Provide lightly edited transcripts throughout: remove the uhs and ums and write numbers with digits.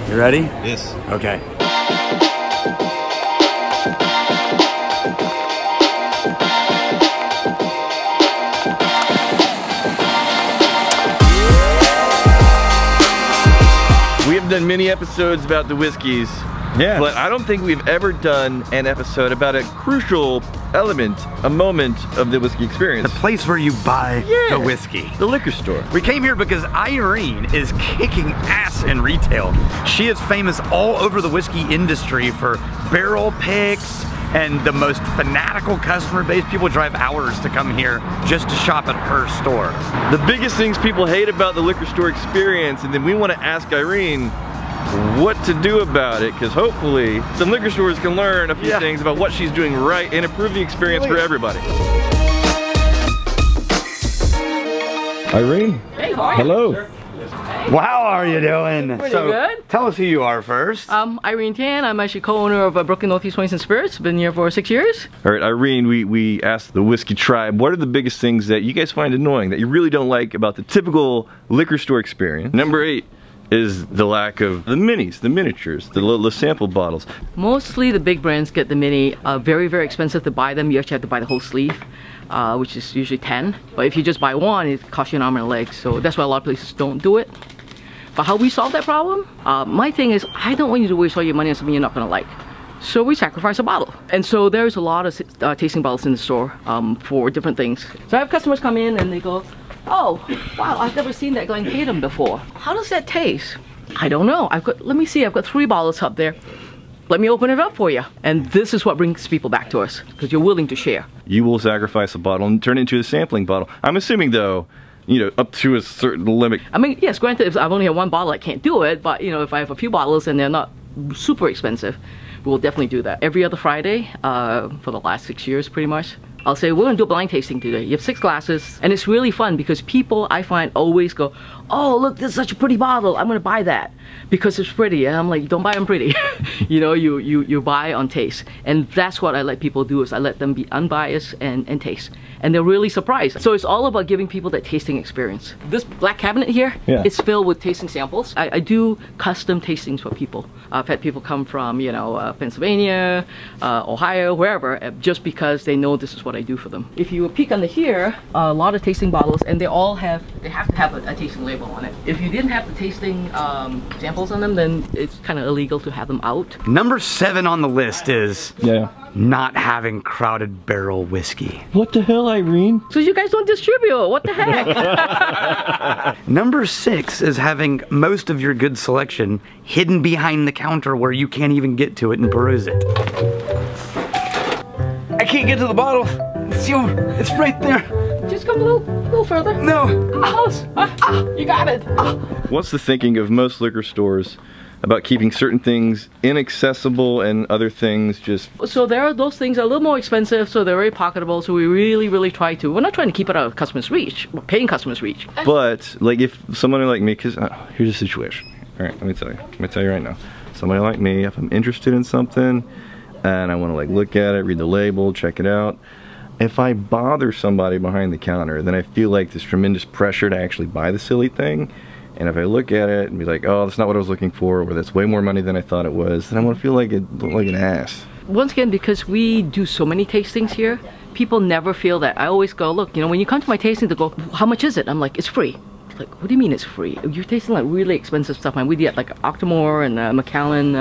You ready? Yes. Okay. We have done many episodes about the whiskeys, but I don't think we've ever done an episode about a crucial element, a moment of the whiskey experience. The place where you buy the whiskey. The liquor store. We came here because Irene is kicking ass in retail. She is famous all over the whiskey industry for barrel picks and the most fanatical customer base. People drive hours to come here just to shop at her store. The biggest things people hate about the liquor store experience, and then we want to ask Irene what to do about it, because hopefully some liquor stores can learn a few things about what she's doing right and improve the experience for everybody. Irene? Hey, how are you? Hello. Wow, how are you doing? Pretty good. Tell us who you are first. Irene Tan. I'm actually co-owner of Brooklyn Northeast Wines and Spirits. Been here for 6 years. All right, Irene, we asked the whiskey tribe, what are the biggest things that you guys find annoying, that you really don't like about the typical liquor store experience? Number 8 is the lack of the minis, the miniatures, the sample bottles. Mostly the big brands get the mini. Very, very expensive to buy them. You actually have to buy the whole sleeve, which is usually 10. But if you just buy one, it costs you an arm and a leg. So that's why a lot of places don't do it. But how we solve that problem? My thing is, I don't want you to waste all your money on something you're not gonna like. So we sacrifice a bottle. And so there's a lot of tasting bottles in the store for different things. So I have customers come in and they go, oh, wow, I've never seen that Glencairn before. How does that taste? I don't know. Let me see, I've got 3 bottles up there. Let me open it up for you. And this is what brings people back to us, because you're willing to share. You will sacrifice a bottle and turn it into a sampling bottle. I'm assuming though, you know, up to a certain limit. I mean, yes, granted, if I've only had 1 bottle, I can't do it, but you know, if I have a few bottles and they're not super expensive, we'll definitely do that. Every other Friday, for the last 6 years pretty much, I'll say, we're gonna do a blind tasting today. You have 6 glasses, and it's really fun because people, I find, always go, oh, look, this is such a pretty bottle, I'm gonna buy that because it's pretty. And I'm like, don't buy them pretty. You know, you buy on taste. And that's what I let people do, is I let them be unbiased and taste. And they're really surprised. So it's all about giving people that tasting experience. This black cabinet here, it's filled with tasting samples. I do custom tastings for people. I've had people come from, you know, Pennsylvania, Ohio, wherever, just because they know this is what I do for them. If you peek under here, a lot of tasting bottles, and they have to have a tasting label on it. If you didn't have the tasting samples on them, then it's kind of illegal to have them out. Number 7 on the list is not having crowded barrel whiskey. What the hell, Irene? So you guys don't distribute, what the heck? Number 6 is having most of your good selection hidden behind the counter where you can't even get to it and peruse it. I can't get to the bottle. It's right there. Just come a little further. No. You got it. What's the thinking of most liquor stores about keeping certain things inaccessible and other things just... So there are those things are a little more expensive, so they're very pocketable, so we really try to. We're not trying to keep it out of customers' reach, we're paying customers' reach. But, like, if someone like me, because here's the situation. Alright, let me tell you right now. Somebody like me, if I'm interested in something, and I want to, like, look at it, read the label, check it out, if I bother somebody behind the counter, then I feel like this tremendous pressure to actually buy the silly thing. And if I look at it and be like, oh, that's not what I was looking for, or that's way more money than I thought it was, then I'm gonna feel like an ass. Once again, because we do so many tastings here, people never feel that. I always go, look, you know, when you come to my tasting, they go, how much is it? I'm like, it's free. Like, what do you mean it's free? You're tasting like really expensive stuff. And we did like Octomore and Macallan,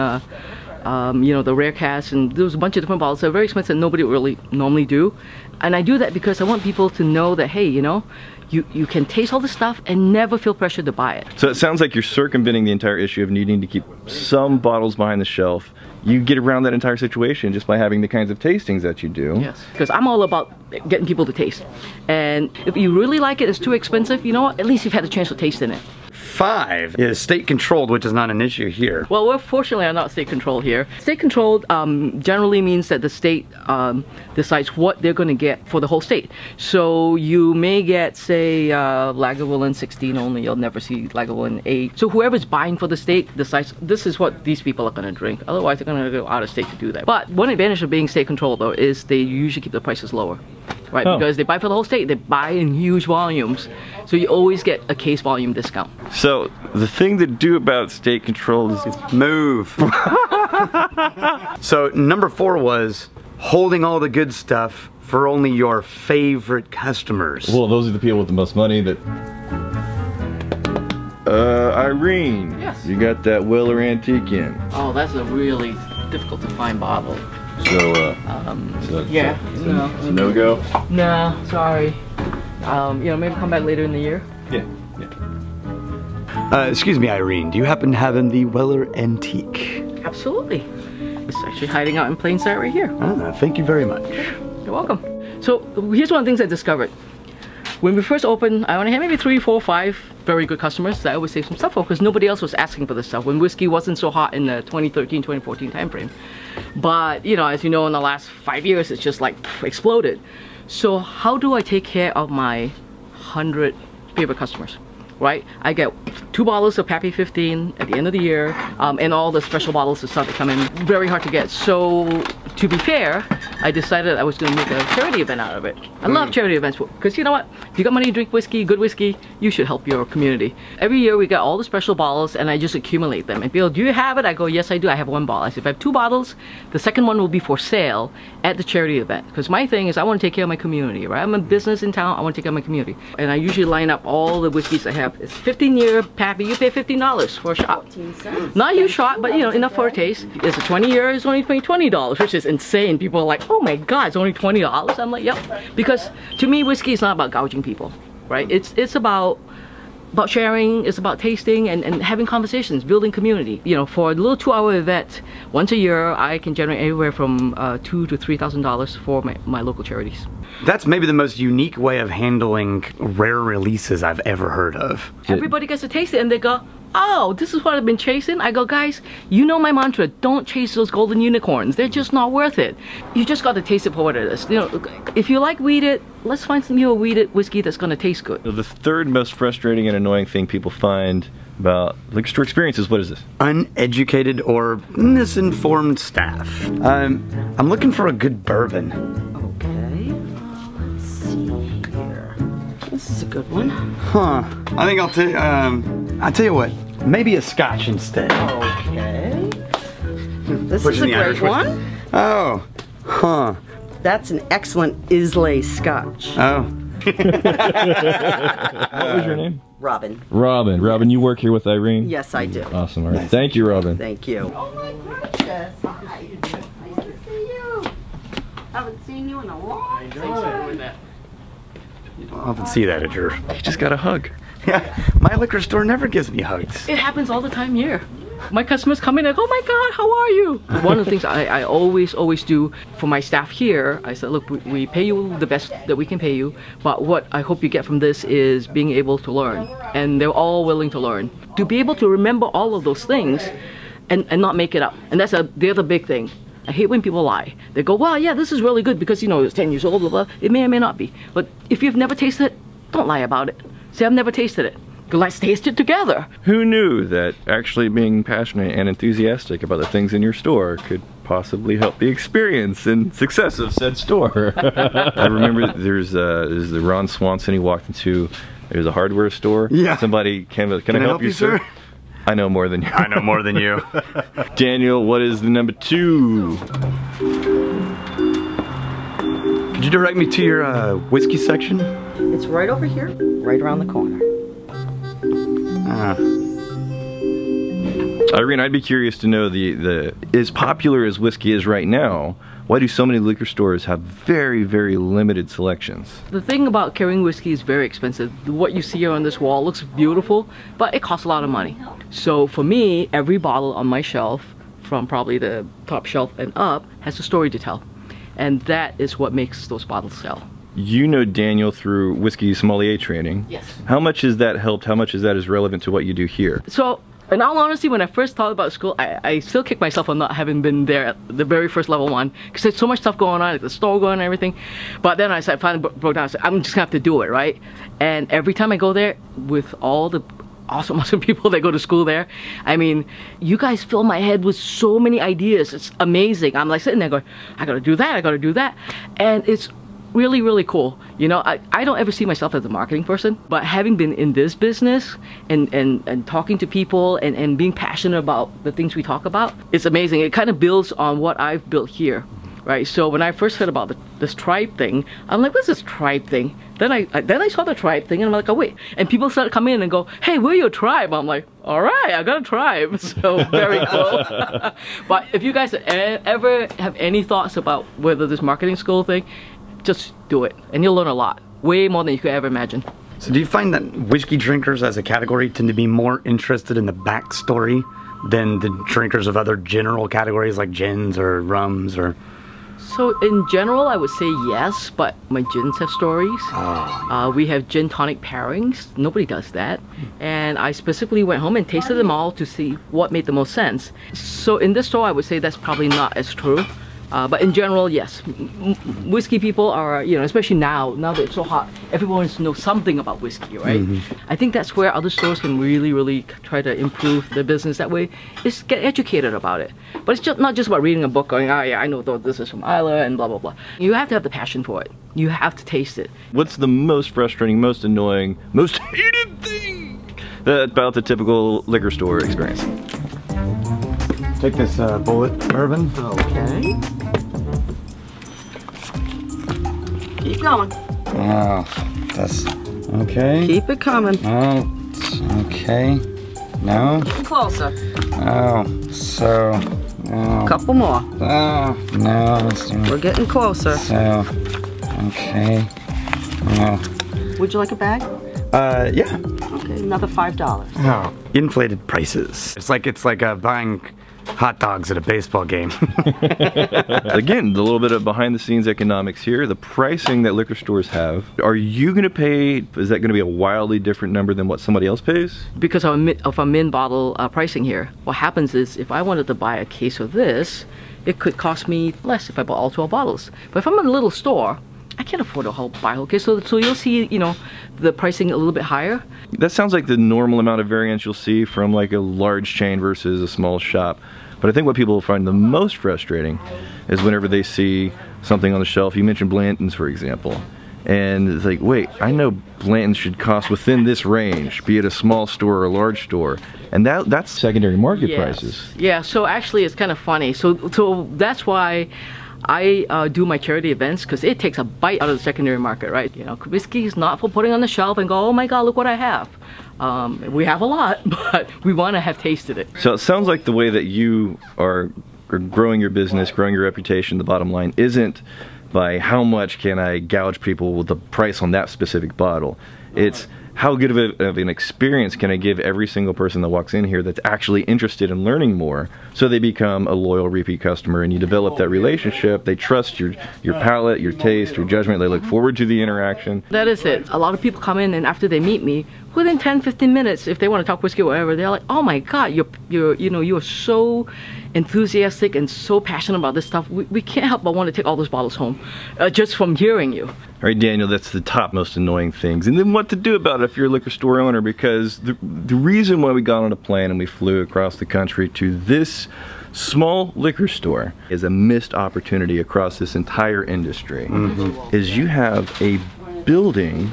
you know, the rare cast, and there was a bunch of different bottles that are very expensive that nobody really normally do. And I do that because I want people to know that, hey, you know, you can taste all this stuff and never feel pressure to buy it. So it sounds like you're circumventing the entire issue of needing to keep some bottles behind the shelf. You get around that entire situation just by having the kinds of tastings that you do. Yes, because I'm all about getting people to taste. And if you really like it, it's too expensive, you know what? At least you've had a chance to taste in it. 5 is state controlled, which is not an issue here. Well, we're fortunately not state controlled here. State controlled generally means that the state decides what they're going to get for the whole state. So you may get, say, Lagavulin 16 only. You'll never see Lagavulin 8. So whoever's buying for the state decides this is what these people are going to drink. Otherwise, they're going to go out of state to do that. But one advantage of being state controlled, though, is they usually keep the prices lower. right? Oh. Because they buy for the whole state. They buy in huge volumes. So you always get a case volume discount. So the thing to do about state control is Move. So number 4 was holding all the good stuff for only your favorite customers. well, those are the people with the most money that. Irene. Yes. You got that Weller antique in. Oh, that's a really difficult to find bottle. So Yeah, no. no go. No, sorry. You know, maybe come back later in the year. Yeah. Excuse me, Irene, do you happen to have in the Weller Antique? Absolutely. It's actually hiding out in plain sight right here. Thank you very much. You're welcome. So here's one of the things I discovered. When we first opened, I only had maybe 3, 4, 5 very good customers that I would save some stuff for because nobody else was asking for this stuff when whiskey wasn't so hot in the 2013, 2014 time frame. But, you know, as you know, in the last 5 years, it's just like exploded. So how do I take care of my 100 favorite customers? Right? I get 2 bottles of Pappy 15 at the end of the year, and all the special bottles that start to come in. Very hard to get. So, to be fair, I decided I was going to make a charity event out of it. I love charity events because you know what? If you got money to drink whiskey, good whiskey, you should help your community. Every year we got all the special bottles and I just accumulate them. And people, do you have it? I go, yes I do. I have 1 bottle. I said, if I have 2 bottles, the second one will be for sale at the charity event. Because my thing is I want to take care of my community, right? I'm a business in town, I want to take care of my community. And I usually line up all the whiskeys I have. It's 15-year Pappy, you pay $15 for a shot. 14 cents. Not a huge shot, but you know, enough for a taste. It's a 20-year, it's only paying $20, which is insane. People are like, oh my God, it's only $20? I'm like, yep. Because to me, whiskey is not about gouging people, right? It's about sharing, it's about tasting and having conversations, building community. You know, for a little 2-hour event, once a year, I can generate anywhere from $2,000 to $3,000 for my local charities. That's maybe the most unique way of handling rare releases I've ever heard of. Everybody gets to taste it and they go, oh, this is what I've been chasing. I go, guys, you know my mantra, don't chase those golden unicorns. They're just not worth it. You just got to taste it for what it is. You know, if you like weeded, let's find some new weeded whiskey that's going to taste good. So the third most frustrating and annoying thing people find about liquor store experiences, what is this? Uneducated or misinformed staff. I'm looking for a good bourbon. Okay. Let's see here. This is a good one. Huh. I think I'll tell you what, maybe a scotch instead. Okay. This Pushing is a the Irish great whiskey. one. Oh. Huh. That's an excellent Islay Scotch. Oh. What was your name? Robin. Robin. Robin, you work here with Irene? Yes, I do. Awesome. All right. Thank you, Robin. Thank you. Oh my goodness. Hi. Nice to see you. Haven't seen you in a long time. I often see that at your... You just got a hug. Yeah, my liquor store never gives me hugs. It happens all the time here. My customers come in and go, oh my God, how are you? One of the things I always do for my staff here, I said, look, we pay you the best that we can pay you, but what I hope you get from this is being able to learn. And they're all willing to learn. To be able to remember all of those things and not make it up. And that's the other big thing. I hate when people lie. They go, well, yeah, this is really good because, you know, it's 10 years old, blah, blah. It may or may not be. But if you've never tasted it, don't lie about it. Say, I've never tasted it. Let's taste it together. Who knew that actually being passionate and enthusiastic about the things in your store could possibly help the experience and success of said store? I remember there's the Ron Swanson, he walked into, there's a hardware store. Yeah. Somebody came up, can I help you, sir? I know more than you. I know more than you. Daniel, what is the number 2? Could you direct me to your whiskey section? It's right over here, right around the corner. Irene, I'd be curious to know as popular as whiskey is right now, why do so many liquor stores have very, very limited selections? The thing about carrying whiskey is very expensive. What you see here on this wall looks beautiful, but it costs a lot of money. So for me, every bottle on my shelf, from probably the top shelf and up, has a story to tell. And that is what makes those bottles sell. You know Daniel through whiskey sommelier training. Yes. How much has that helped? How much is that is relevant to what you do here? So, in all honesty, when I first thought about school, I still kick myself on not having been there at the very first level 1, because there's so much stuff going on, like the store going and everything. But then I finally broke down, I said, I'm just gonna have to do it, right? And every time I go there, with all the awesome people that go to school there, I mean, you guys fill my head with so many ideas. It's amazing. I'm like sitting there going, I gotta do that, I gotta do that. And it's really, really cool. You know, I don't ever see myself as a marketing person, but having been in this business and talking to people and being passionate about the things we talk about, it's amazing. It kind of builds on what I've built here, right? So when I first heard about this tribe thing, I'm like, what's this tribe thing? Then I saw the tribe thing and I'm like, oh wait. And people started coming in and go, hey, we're your tribe. I'm like, all right, I got a tribe. So very cool. But if you guys ever have any thoughts about whether this marketing school thing, just do it and you'll learn a lot. Way more than you could ever imagine. So do you find that whiskey drinkers as a category tend to be more interested in the backstory than the drinkers of other general categories like gins or rums or... So in general, I would say yes, but my gins have stories. We have gin tonic pairings. Nobody does that. And I specifically went home and tasted them all to see what made the most sense. So in this store, I would say that's probably not as true. But in general, yes. Whiskey people are, you know, especially now that it's so hot, everyone wants to know something about whiskey, right? I think that's where other stores can really try to improve their business that way, is get educated about it. But it's just not just about reading a book going, oh yeah, I know this is from Isla and blah, blah, blah. You have to have the passion for it. You have to taste it. What's the most frustrating, most annoying, most hated thing about the typical liquor store experience? Take this bullet bourbon. Okay. Keep going. Oh, that's okay. Keep it coming. Oh, okay. No. Closer. Oh, so. Oh, Couple more. oh no. We're getting closer. So, okay. Oh. Would you like a bag? Yeah. Okay, another $5. Oh, inflated prices. It's like buying hot dogs at a baseball game. Again, the little bit of behind the scenes economics here, the pricing that liquor stores have, are you gonna pay, is that gonna be a wildly different number than what somebody else pays? Because of a min bottle pricing here, what happens is if I wanted to buy a case of this, it could cost me less if I bought all 12 bottles. But if I'm in a little store, I can't afford to buy a whole case. So you'll see, you know, the pricing a little bit higher. That sounds like the normal amount of variance you'll see from like a large chain versus a small shop. But I think what people find the most frustrating is whenever they see something on the shelf. You mentioned Blanton's, for example. And it's like, wait, I know Blanton's should cost within this range, be it a small store or a large store. And that's secondary market prices. Yeah, so actually it's kind of funny. So that's why I do my charity events, because it takes a bite out of the secondary market, right? You know, whiskey is not for putting on the shelf and go, oh my God, look what I have. We have a lot, but we want to have tasted it. So it sounds like the way that you are growing your business, growing your reputation, the bottom line isn't by how much can I gouge people with the price on that specific bottle. It's how good of an experience can I give every single person that walks in here that's actually interested in learning more, so they become a loyal repeat customer and you develop that relationship. They trust your palate, your taste, your judgment. They look forward to the interaction. That is it. A lot of people come in and after they meet me, within 10-15 minutes, if they want to talk whiskey or whatever, they're like, oh my God, you're so enthusiastic and so passionate about this stuff. We can't help but want to take all those bottles home just from hearing you. All right, Daniel, that's the top most annoying things. And then what to do about it if you're a liquor store owner, because the reason why we got on a plane and we flew across the country to this small liquor store is a missed opportunity across this entire industry. Is you have a building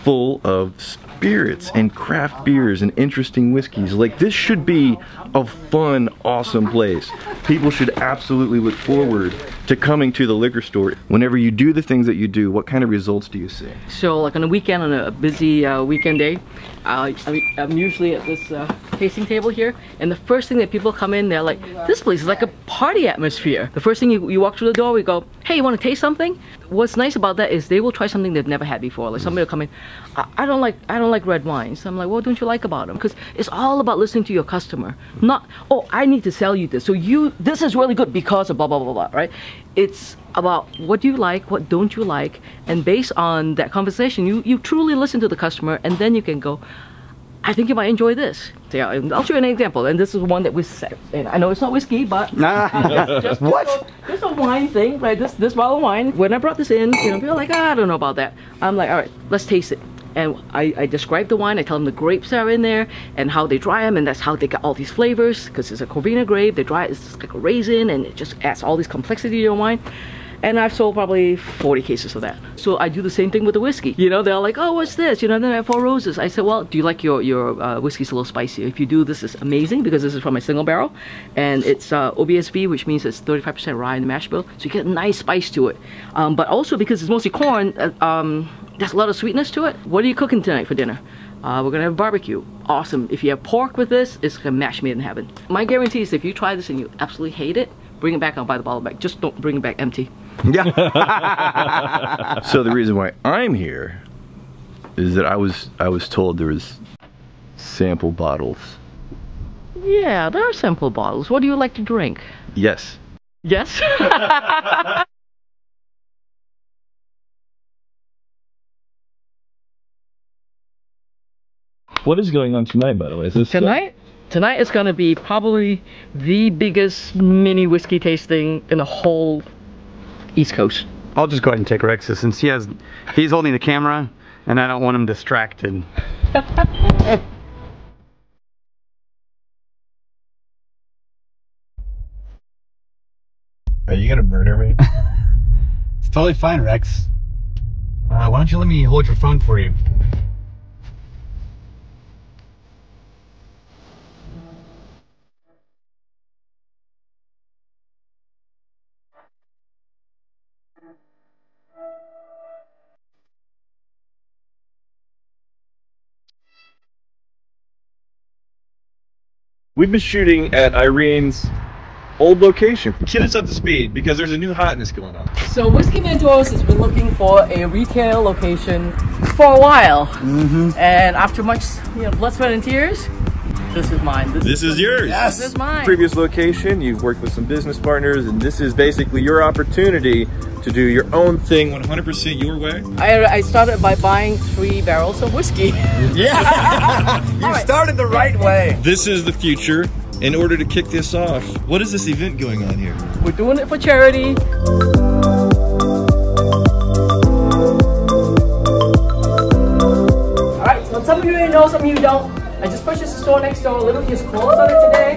full of spirits and craft beers and interesting whiskeys. Like, this should be a fun, awesome place. People should absolutely look forward to coming to the liquor store. Whenever you do the things that you do, what kind of results do you see? So like on a weekend, on a busy weekend day, I'm usually at this tasting table here, and the first thing that people come in, they're like, this place is like a party atmosphere. The first thing you walk through the door, we go, hey, you want to taste something? What's nice about that is they will try something they've never had before. Like somebody will come in, I don't like red wines. So I'm like, what don't you like about them? Because it's all about listening to your customer. Not, oh, I need to sell you this. So this is really good because of blah, blah, blah, blah, right? It's about what do you like, what don't you like, and based on that conversation, you truly listen to the customer, and then you can go, I think you might enjoy this. So yeah, I'll show you an example, and this is one that we set. And I know it's not whiskey, but just a wine thing, right? This bottle of wine. When I brought this in, you know, people are like, I don't know about that. I'm like, all right, let's taste it. And I describe the wine, I tell them the grapes that are in there and how they dry them, and that's how they get all these flavors, because it's a Corvina grape, they dry it, it's like a raisin, and it just adds all this complexity to your wine. And I've sold probably 40 cases of that. So I do the same thing with the whiskey. You know, they're like, oh, what's this? You know, then I have 4 Roses. I said, well, do you like your whiskey's a little spicier? If you do, this is amazing because this is from a single barrel. And it's OBSB, which means it's 35% rye in the mash bill. So you get a nice spice to it. But also because it's mostly corn, there's a lot of sweetness to it. What are you cooking tonight for dinner? We're gonna have barbecue. Awesome. If you have pork with this, it's a match made in heaven. My guarantee is if you try this and you absolutely hate it, bring it back, I'll buy the bottle back. Just don't bring it back empty. Yeah. So the reason why I'm here is that I was told there was sample bottles. Yeah, there are sample bottles. What do you like to drink? Yes. Yes? What is going on tonight, by the way? Is this Tonight is gonna be probably the biggest mini whiskey tasting in the whole East Coast. I'll just go ahead and take Rex's since he's holding the camera and I don't want him distracted. Are you gonna murder me? It's totally fine, Rex. Why don't you let me hold your phone for you? We've been shooting at Irene's old location. Get us up to speed because there's a new hotness going on. So Whiskey Mentors has been looking for a retail location for a while. And after much blood, sweat, and tears, this is mine. This is yours. Yes, this is mine. Previous location, you've worked with some business partners, and this is basically your opportunity to do your own thing 100% your way. I started by buying 3 barrels of whiskey. Yeah! You started the right way. This is the future. In order to kick this off, what is this event going on here? We're doing it for charity. Alright, so some of you know, some of you don't. I just purchased a store next door, literally just closed on it today.